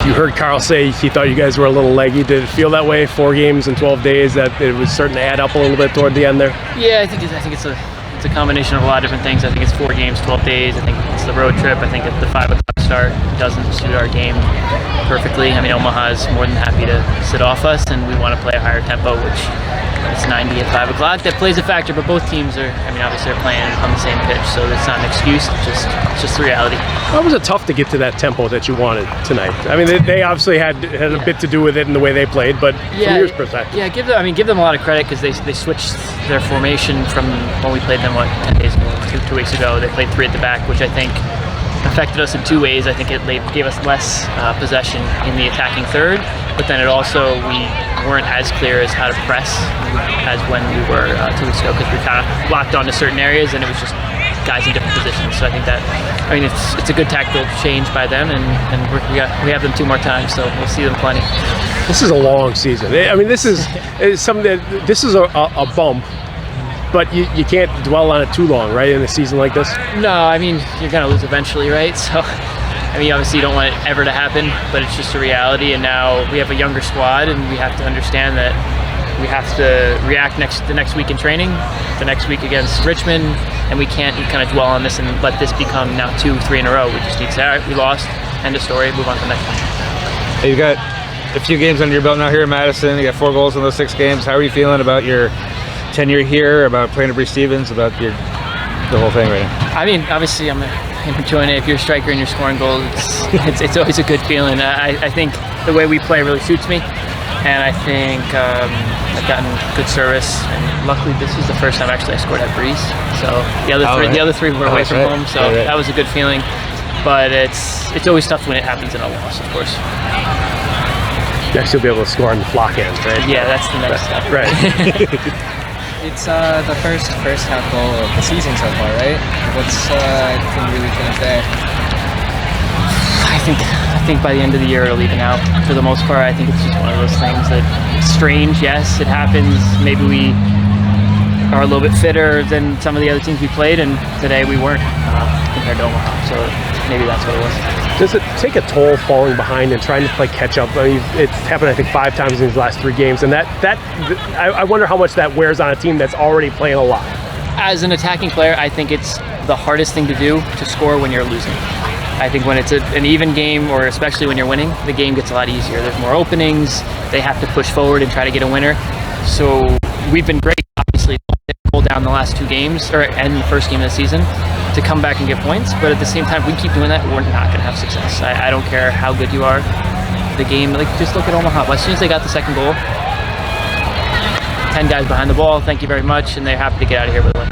You heard Carl say he thought you guys were a little leggy. Did it feel that way? 4 games in 12 days, that it was starting to add up a little bit toward the end there? Yeah, I think it's a combination of a lot of different things. I think it's 4 games, 12 days. I think it's the road trip. I think the 5 o'clock start doesn't suit our game perfectly. I mean, Omaha is more than happy to sit off us, and we want to play a higher tempo, which it's 90 at 5 o'clock. That plays a factor, but both teams are, I mean, obviously they're playing on the same pitch, so it's not an excuse. It's just the reality. How was it tough to get to that tempo that you wanted tonight? I mean, they obviously had a bit to do with it in the way they played, but from your perspective. Yeah, give them a lot of credit, because they switched their formation from when we played them, 10 days ago, 2 weeks ago. They played 3 at the back, which I think affected us in 2 ways. I think it gave us less possession in the attacking third, but then it also, we weren't as clear as how to press as when we were 2 weeks ago, because we kind of locked onto certain areas and it was just guys in different positions. So I think that, I mean, it's a good tactical change by them, and we have them 2 more times, so we'll see them plenty. This is a long season. I mean, this is something that, this is a bump, but you can't dwell on it too long, right, in a season like this? No, I mean, you're going to lose eventually, right? So, I mean, obviously you don't want it ever to happen, but it's just a reality, and now we have a younger squad, and we have to understand that we have to react the next week in training, the next week against Richmond, and we can't kind of dwell on this and let this become now 2, 3 in a row. We just need to say, all right, we lost, end of story, move on to the next one. You've got a few games under your belt now here in Madison. You got 4 goals in those 6 games. How are you feeling about your tenure here, about playing to Bree Stevens, about the whole thing right now? I mean, obviously I'm enjoying it. If you're a striker and you're scoring goals, it's always a good feeling. I think the way we play really suits me, and I think I've gotten good service, and luckily this was the first time actually I scored at Breeze. So the other three were away from home, so that was a good feeling. But it's always tough when it happens in a loss, of course. Next you'll be able to score on the flock end, right? Yeah, that's the next step. Right. It's the first half goal of the season so far, right? What's anything really feeling today? I think by the end of the year it'll even out. For the most part, I think it's just one of those things that it's strange. Yes, it happens. Maybe we are a little bit fitter than some of the other teams we played, and today we weren't compared to Omaha. So maybe that's what it was. Does it take a toll falling behind and trying to play catch up? I mean, it's happened I think 5 times in these last 3 games, and I wonder how much that wears on a team that's already playing a lot. As an attacking player, I think it's the hardest thing to do to score when you're losing. I think when it's an even game, or especially when you're winning, the game gets a lot easier. There's more openings. They have to push forward and try to get a winner. So we've been great, obviously, to pull down the last 2 games, and the first game of the season, to come back and get points. But at the same time, if we keep doing that, we're not going to have success. I don't care how good you are. The game, like, just look at Omaha. As soon as they got the second goal, 10 guys behind the ball, thank you very much, and they're happy to get out of here with a win.